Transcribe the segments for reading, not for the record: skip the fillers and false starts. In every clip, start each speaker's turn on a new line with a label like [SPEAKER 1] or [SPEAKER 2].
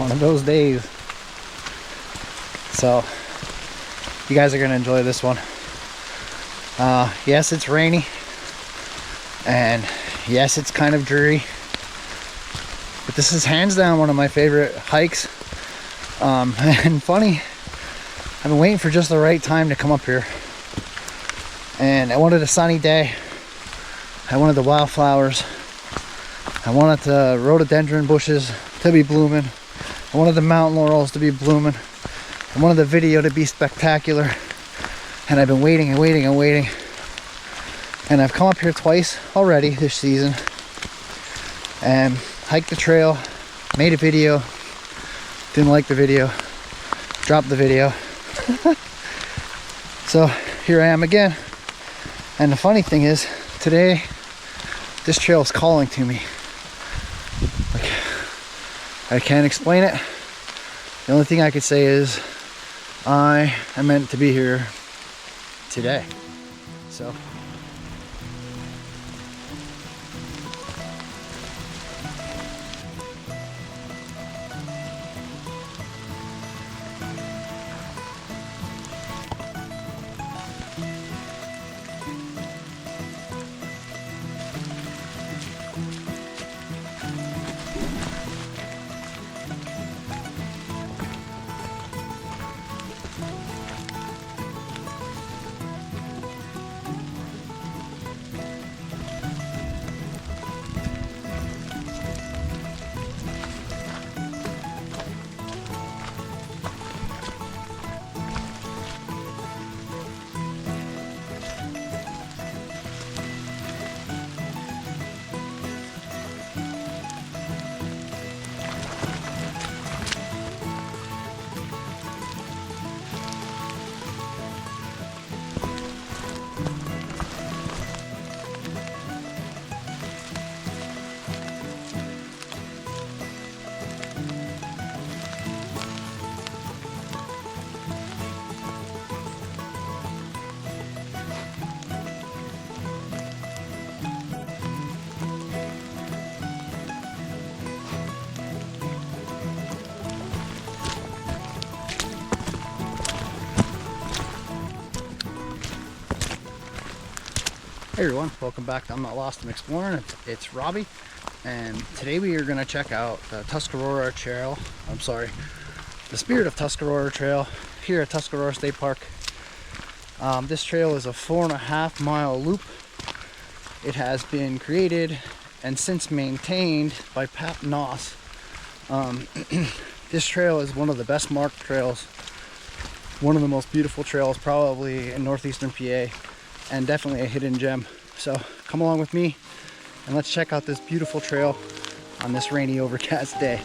[SPEAKER 1] one of those days. So you guys are gonna enjoy this one. Yes, it's rainy, and yes, it's kind of dreary, but this is hands down one of my favorite hikes. And funny, I've been waiting for just the right time to come up here, and I wanted a sunny day. I wanted the wildflowers. I wanted the rhododendron bushes to be blooming. I wanted the mountain laurels to be blooming. I wanted the video to be spectacular. And I've been waiting and waiting and waiting. And I've come up here twice already this season and hiked the trail, made a video, didn't like the video, dropped the video. So here I am again. And the funny thing is, today this trail is calling to me. Like, I can't explain it. The only thing I could say is I am meant to be here today. So hey everyone, welcome back to I'm Not Lost, I'm Exploring. It's Robbie, and today we are going to check out the Tuscarora Trail. The Spirit of Tuscarora Trail here at Tuscarora State Park. This trail is a 4.5 mile loop. It has been created and since maintained by Pat Noss. This trail is one of the best marked trails, one of the most beautiful trails probably in northeastern PA, and definitely a hidden gem. So come along with me and let's check out this beautiful trail on this rainy, overcast day.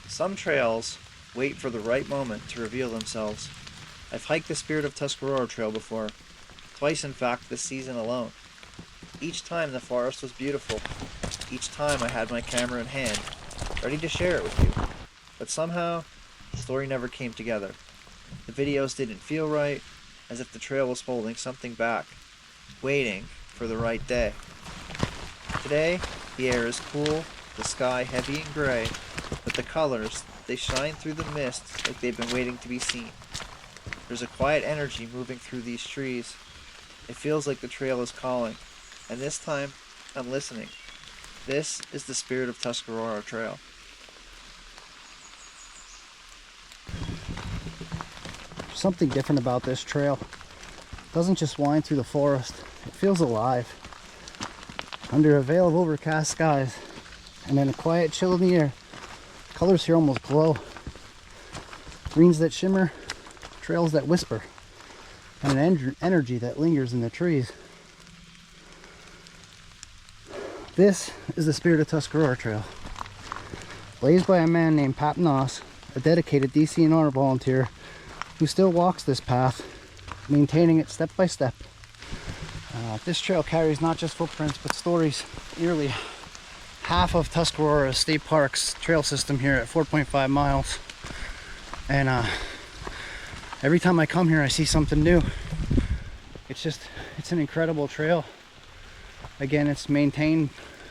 [SPEAKER 1] Some trails wait for the right moment to reveal themselves. I've hiked the Spirit of Tuscarora Trail before, twice in fact this season alone. Each time the forest was beautiful. Each time I had my camera in hand.
[SPEAKER 2] ready to share it with you. But somehow, the story never came together. The videos didn't feel right, as if the trail was holding something back, waiting for the right day. Today, the air is cool, the sky heavy and gray, but the colors, they shine through the mist like they've been waiting to be seen. There's a quiet energy moving through these trees. It feels like the trail is calling, and this time, I'm listening. This is the spirit of Tuscarora Trail.
[SPEAKER 1] Something different about this trail. It doesn't just wind through the forest, it feels alive. Under a veil of overcast skies, and then a quiet chill in the air, colors here almost glow. Greens that shimmer, trails that whisper, and an energy that lingers in the trees. This is the spirit of Tuscarora Trail, blazed by a man named Pat Noss, a dedicated DCNR volunteer who still walks this path, maintaining it step by step. This trail carries not just footprints but stories. Nearly half of Tuscarora State Park's trail system here at 4.5 miles, and every time I come here I see something new. It's an incredible trail. Again, it's maintained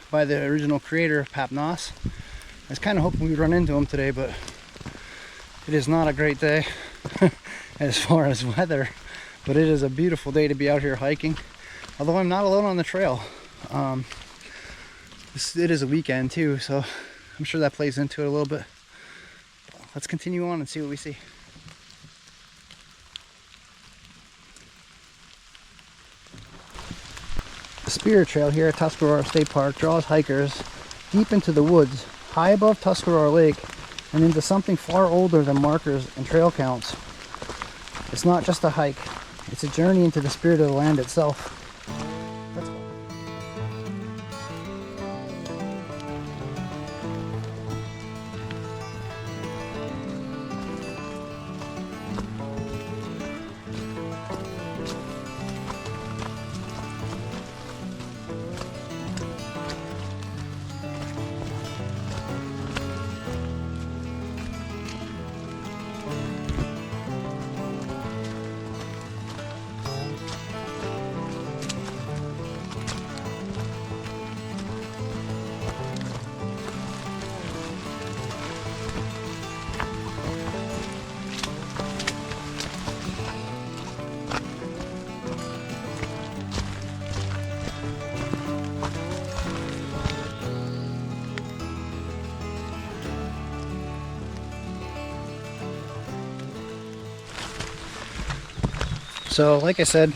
[SPEAKER 1] by the original creator, Pat Noss. I was kind of hoping we'd run into him today, but it is not a great day as far as weather, but it is a beautiful day to be out here hiking. Although I'm not alone on the trail. It is a weekend too, so I'm sure that plays into it a little bit. Let's continue on and see what we see. The Spirit Trail here at Tuscarora State Park draws hikers deep into the woods, high above Tuscarora Lake, and into something far older than markers and trail counts. It's not just a hike, it's a journey into the spirit of the land itself. Let's go. So like I said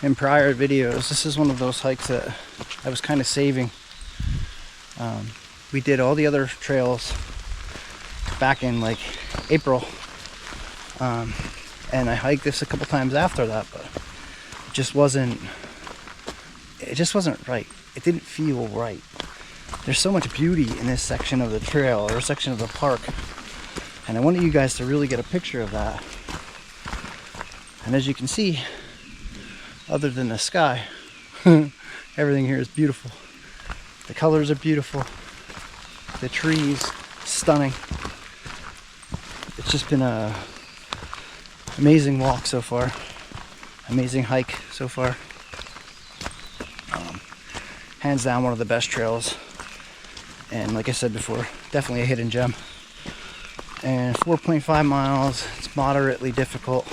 [SPEAKER 1] in prior videos, this is one of those hikes that I was kind of saving. We did all the other trails back in like April, and I hiked this a couple times after that, but it just wasn't right. It didn't feel right. There's so much beauty in this section of the trail, or section of the park, and I wanted you guys to really get a picture of that. And as you can see, other than the sky, everything here is beautiful. The colors are beautiful. The trees, stunning. It's just been a amazing walk so far. Amazing hike so far. Hands down one of the best trails. And like I said before, definitely a hidden gem. And 4.5 miles, it's moderately difficult.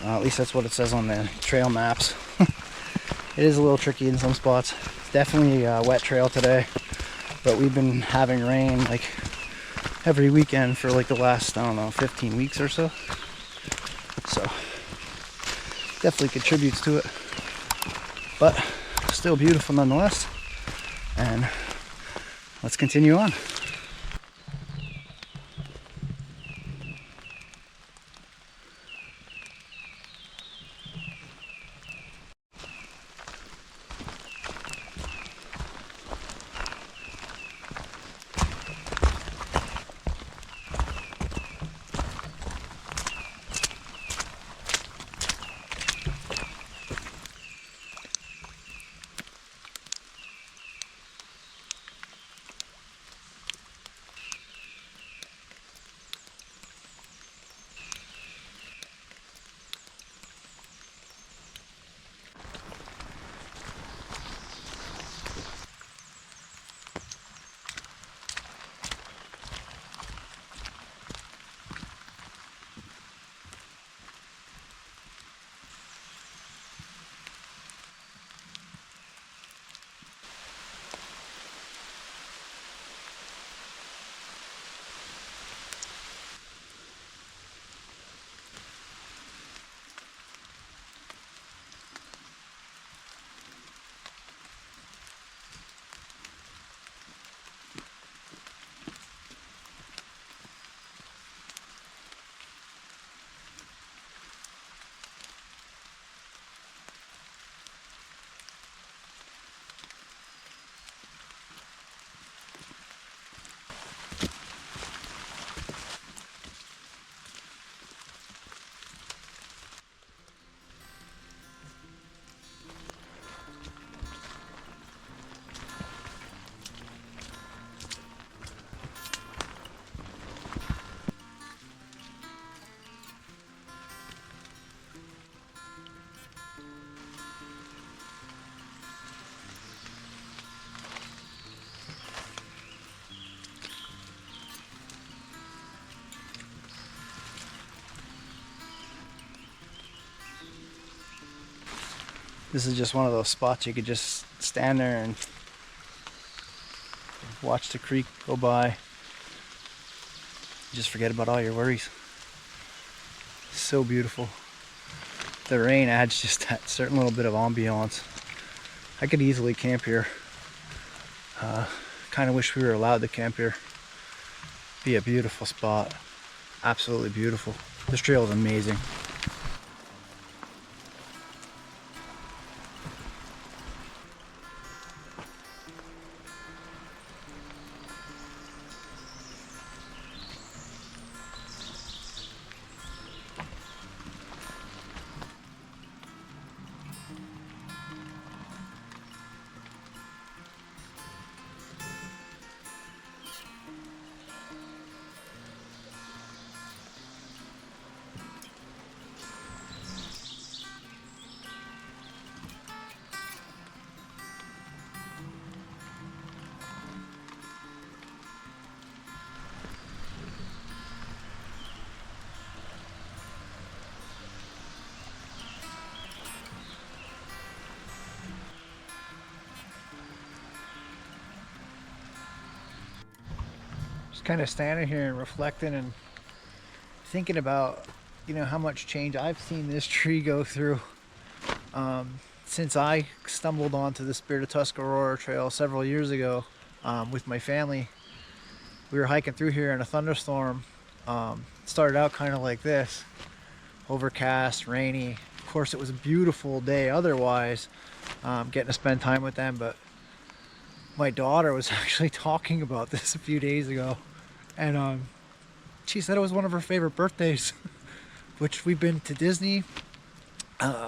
[SPEAKER 1] At least that's what it says on the trail maps. It is a little tricky in some spots. Definitely a wet trail today, but we've been having rain like every weekend for like the last, I don't know, 15 weeks or so. So definitely contributes to it, but still beautiful nonetheless. And let's continue on. This is just one of those spots you could just stand there and watch the creek go by. Just forget about all your worries. So beautiful. The rain adds just that certain little bit of ambiance. I could easily camp here. Kind of wish we were allowed to camp here. Be a beautiful spot. Absolutely beautiful. This trail is amazing. Just kind of standing here and reflecting and thinking about, how much change I've seen this tree go through since I stumbled onto the Spirit of Tuscarora Trail several years ago with my family. We were hiking through here in a thunderstorm. It started out kind of like this, overcast, rainy. Of course, it was a beautiful day otherwise, getting to spend time with them, but my daughter was actually talking about this a few days ago, and she said it was one of her favorite birthdays. Which we've been to Disney,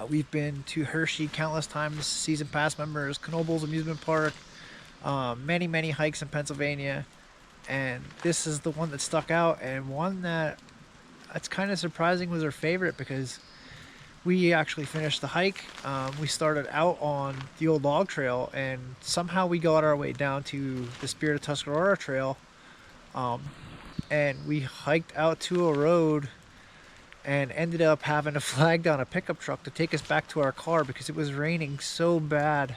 [SPEAKER 1] we've been to Hershey countless times, season pass members, Knoebels Amusement Park, many hikes in Pennsylvania, and this is the one that stuck out, and one that it's kind of surprising was her favorite, because we actually finished the hike. We started out on the old log trail, and somehow we got our way down to the Spirit of Tuscarora Trail, and we hiked out to a road and ended up having to flag down a pickup truck to take us back to our car because it was raining so bad.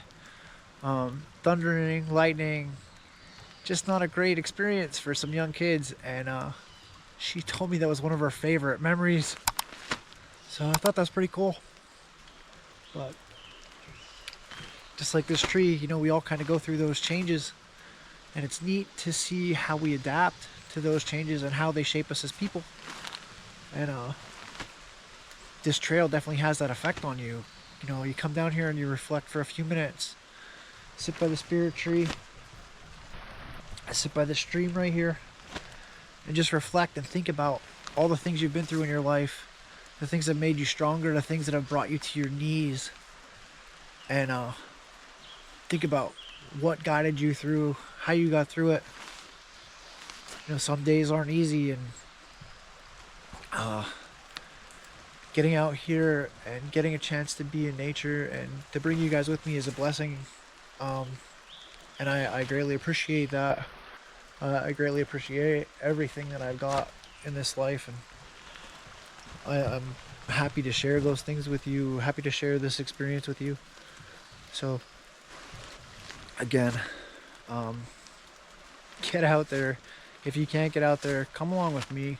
[SPEAKER 1] Thundering, lightning, just not a great experience for some young kids, and she told me that was one of her favorite memories. So I thought that's pretty cool. But just like this tree, we all kind of go through those changes, and it's neat to see how we adapt to those changes and how they shape us as people. And this trail definitely has that effect on you. You come down here and you reflect for a few minutes, sit by the spirit tree, sit by the stream right here, and just reflect and think about all the things you've been through in your life, the things that made you stronger, the things that have brought you to your knees, and think about what guided you through, how you got through it. Some days aren't easy, and getting out here and getting a chance to be in nature and to bring you guys with me is a blessing, and I greatly appreciate that. I greatly appreciate everything that I've got in this life, and I'm happy to share those things with you, happy to share this experience with you. So again, get out there. If you can't get out there, come along with me.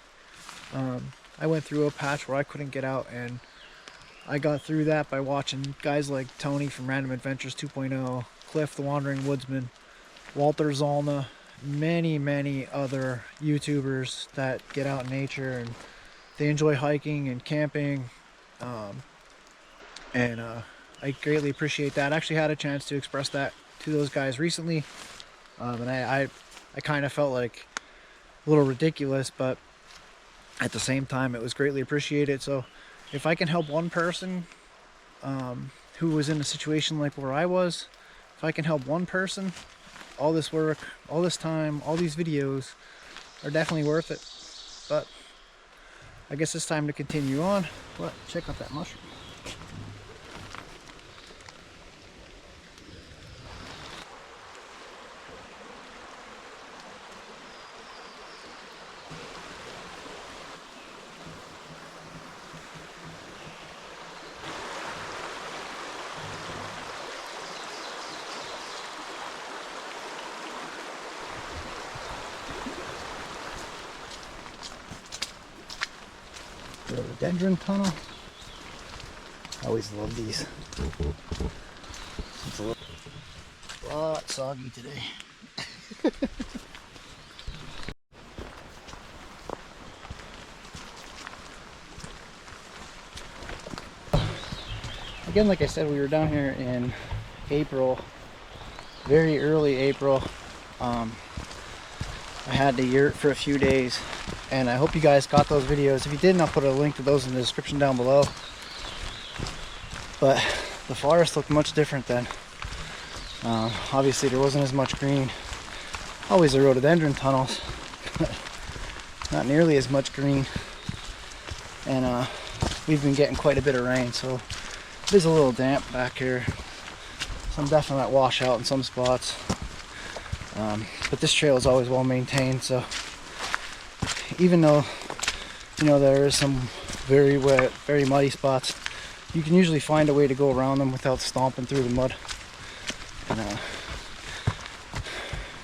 [SPEAKER 1] I went through a patch where I couldn't get out, and I got through that by watching guys like Tony from Random Adventures 2.0, Cliff the Wandering Woodsman, Walter Zollner, many other YouTubers that get out in nature and they enjoy hiking and camping, and I greatly appreciate that. I actually had a chance to express that to those guys recently, and I kind of felt like a little ridiculous, but at the same time it was greatly appreciated. So if I can help one person who was in a situation like where I was, if I can help one person, all this work, all this time, all these videos are definitely worth it. But I guess it's time to continue on. Well, check out that mushroom. rhododendron tunnel. I always love these. It's a lot soggy today. Again, like I said, we were down here in April, very early April. I had the yurt for a few days, and I hope you guys got those videos. If you didn't, I'll put a link to those in the description down below. But the forest looked much different then. Obviously there wasn't as much green. Always the rhododendron tunnels, but not nearly as much green. And we've been getting quite a bit of rain, so it is a little damp back here. Some definite washout in some spots. But this trail is always well maintained, so even though, you know, there is some very wet, very muddy spots, you can usually find a way to go around them without stomping through the mud. And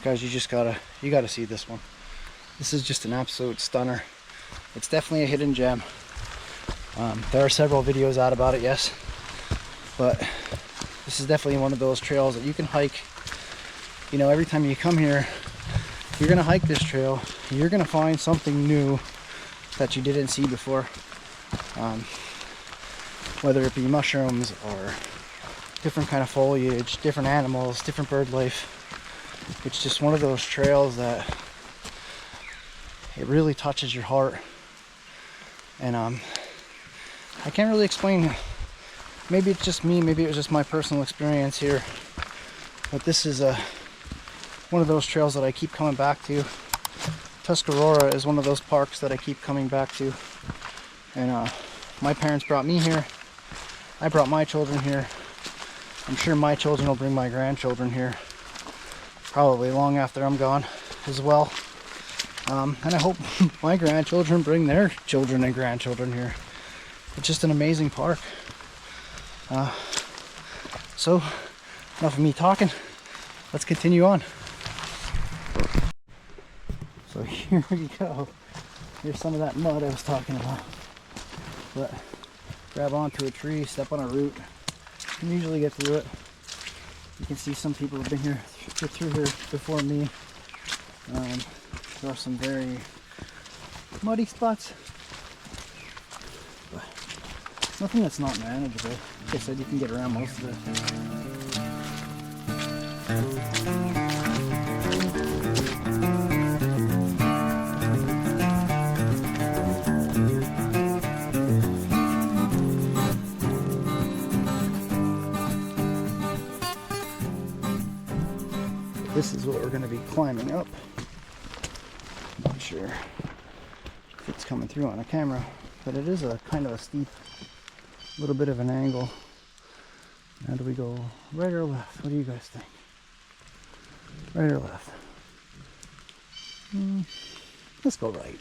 [SPEAKER 1] guys, you gotta see this one. This is just an absolute stunner. It's definitely a hidden gem. There are several videos out about it, yes, but this is definitely one of those trails that you can hike. You know, every time you come here, you're gonna hike this trail, you're gonna find something new that you didn't see before. Whether it be mushrooms or different kind of foliage, different animals, different bird life. It's just one of those trails that it really touches your heart. And I can't really explain. Maybe it's just me, maybe it was just my personal experience here, but this is one of those trails that I keep coming back to. Tuscarora is one of those parks that I keep coming back to. And my parents brought me here. I brought my children here. I'm sure my children will bring my grandchildren here, probably long after I'm gone as well. And I hope my grandchildren bring their children and grandchildren here. It's just an amazing park. So, enough of me talking. Let's continue on. So here we go. Here's some of that mud I was talking about. But grab onto a tree, step on a root. You can usually get through it. You can see some people have been here through here before me. There are some very muddy spots, but nothing that's not manageable. Like I said, you can get around most of it. This is what we're going to be climbing up. Not sure if it's coming through on the camera, but it is a kind of a steep, little bit of an angle. Now do we go right or left? What do you guys think? Right or left? Let's go right.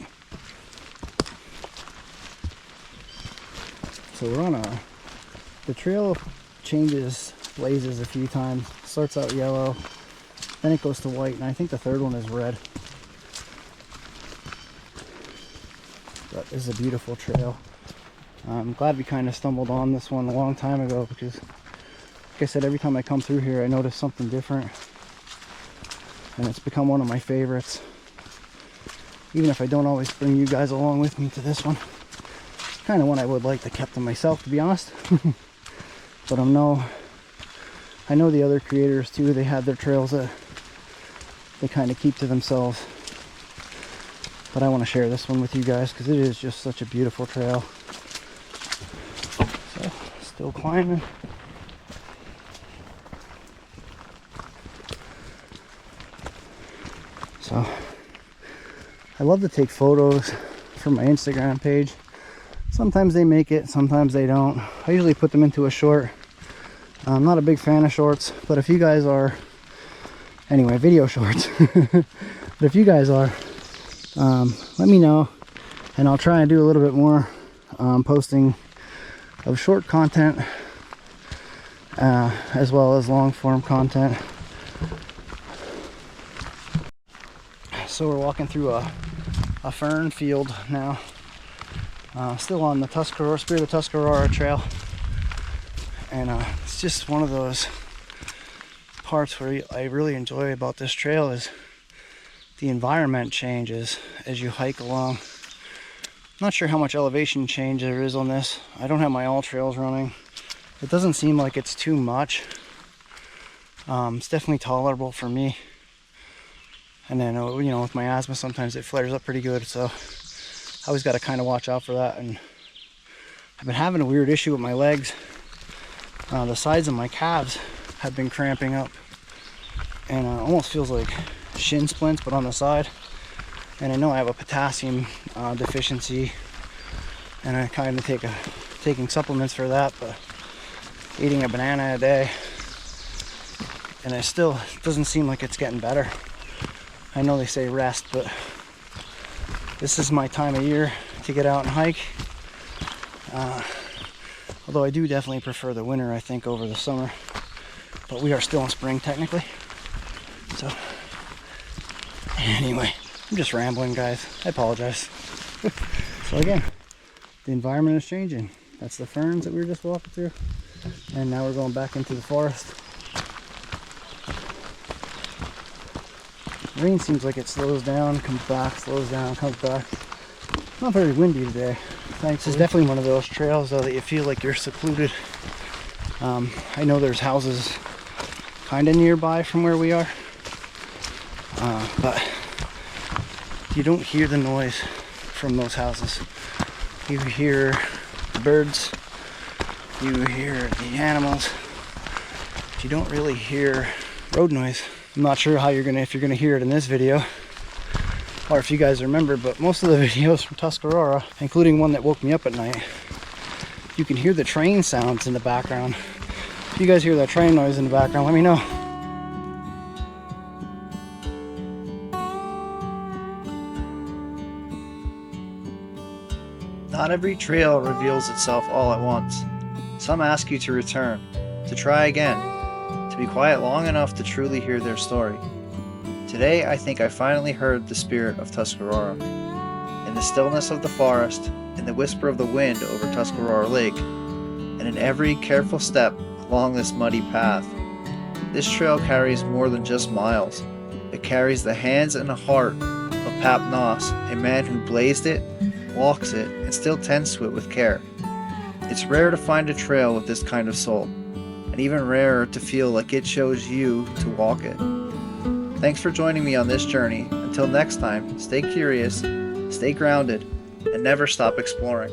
[SPEAKER 1] So we're on the trail changes blazes a few times. Starts out yellow, then it goes to white, and I think the third one is red. But this is a beautiful trail. I'm glad we kind of stumbled on this one a long time ago, because like I said, every time I come through here I notice something different, and it's become one of my favorites. Even if I don't always bring you guys along with me to this one. Kind of one I would like to keep to myself, to be honest. But I know the other creators too, they have their trails that they kind of keep to themselves. But I want to share this one with you guys because it is just such a beautiful trail. So, still climbing. So, I love to take photos for my Instagram page. Sometimes they make it, sometimes they don't. I usually put them into a short. I'm not a big fan of shorts, but if you guys are, anyway, video shorts. But if you guys are, let me know, and I'll try and do a little bit more posting of short content as well as long form content. So we're walking through a fern field now. Still on the Tuscarora, Spirit of Tuscarora trail. And it's just one of those parts where I really enjoy about this trail is the environment changes as you hike along. Not sure how much elevation change there is on this. I don't have my all trails running. It doesn't seem like it's too much. It's definitely tolerable for me. And then, you know, with my asthma, sometimes it flares up pretty good. So I always got to kind of watch out for that. And I've been having a weird issue with my legs. The sides of my calves have been cramping up. And almost feels like shin splints, but on the side. And I know I have a potassium deficiency. And I kind of taking supplements for that. But eating a banana a day. And it still doesn't seem like it's getting better. I know they say rest, but this is my time of year to get out and hike. Although I do definitely prefer the winter, I think, over the summer. But we are still in spring, technically. So, anyway, I'm just rambling, guys. I apologize. So again, the environment is changing. That's the ferns that we were just walking through. And now we're going back into the forest. Rain seems like it slows down, comes back, slows down, comes back. Not very windy today. Thanks. This is definitely one of those trails though that you feel like you're secluded. I know there's houses kind of nearby from where we are, but you don't hear the noise from those houses. You hear the birds, you hear the animals, but you don't really hear road noise. I'm not sure how if you're gonna hear it in this video, or if you guys remember, but most of the videos from Tuscarora, including one that woke me up at night, you can hear the train sounds in the background. If you guys hear that train noise in the background, let me know.
[SPEAKER 2] Not every trail reveals itself all at once. Some ask you to return, to try again, to be quiet long enough to truly hear their story. Today, I think I finally heard the spirit of Tuscarora. In the stillness of the forest, in the whisper of the wind over Tuscarora Lake, and in every careful step along this muddy path. This trail carries more than just miles. It carries the hands and the heart of Pap Noss, a man who blazed it, walks it, and still tends to it with care. It's rare to find a trail with this kind of soul, and even rarer to feel like it chose you to walk it. Thanks for joining me on this journey. Until next time, stay curious, stay grounded, and never stop exploring.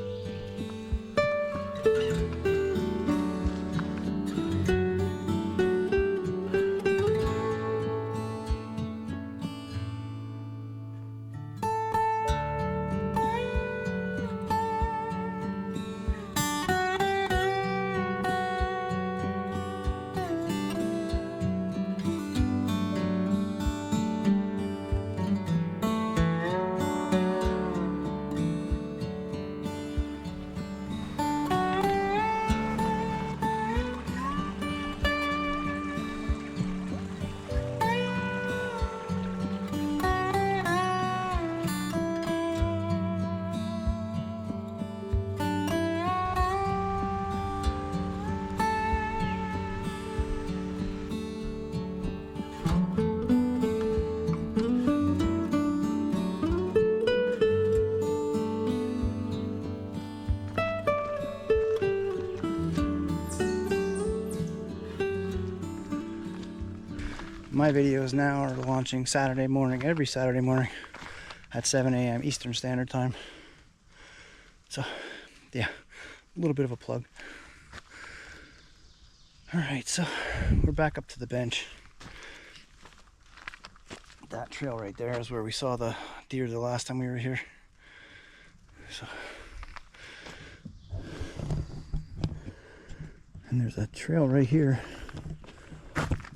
[SPEAKER 1] My videos now are launching Saturday morning, every Saturday morning at 7 a.m. Eastern Standard Time. So, yeah, a little bit of a plug. Alright, so we're back up to the bench. That trail right there is where we saw the deer the last time we were here. So, and there's a trail right here.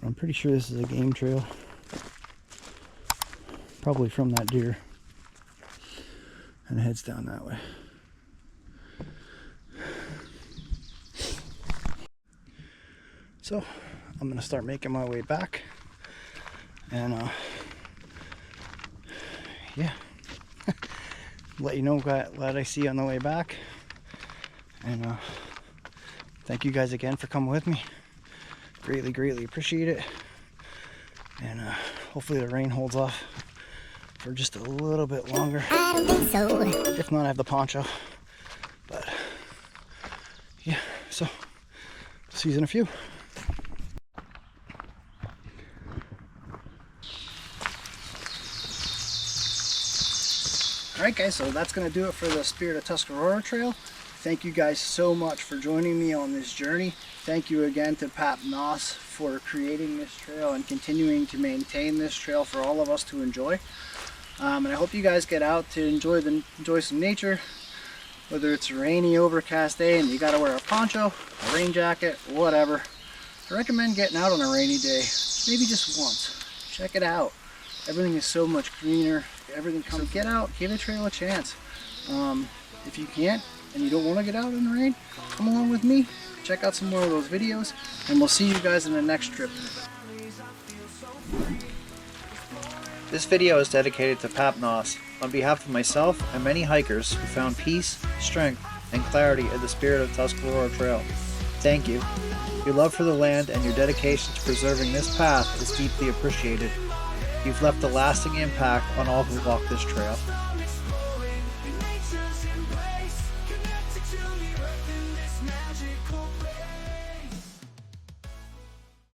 [SPEAKER 1] I'm pretty sure this is a game trail. Probably from that deer. And it heads down that way. So, I'm gonna start making my way back. And yeah. let you know what I see on the way back. And thank you guys again for coming with me. Greatly appreciate it. And hopefully the rain holds off for just a little bit longer.
[SPEAKER 3] I don't think so.
[SPEAKER 1] If not, I have the poncho. But yeah, so see you in a few. Alright guys, so that's going to do it for the Spirit of Tuscarora Trail. Thank you guys so much for joining me on this journey. Thank you again to Pap Noss for creating this trail and continuing to maintain this trail for all of us to enjoy. And I hope you guys get out to enjoy some nature, whether it's a rainy, overcast day and you got to wear a poncho, a rain jacket, whatever. I recommend getting out on a rainy day, maybe just once. Check it out. Everything is so much greener. Everything comes. So get out, give the trail a chance. If you can't and you don't want to get out in the rain, come along with me. Check out some more of those videos, and we'll see you guys in the next trip.
[SPEAKER 2] This video is dedicated to Pap Noss on behalf of myself and many hikers who found peace, strength, and clarity in the Spirit of Tuscarora Trail. Thank you. Your love for the land and your dedication to preserving this path is deeply appreciated. You've left a lasting impact on all who walk this trail.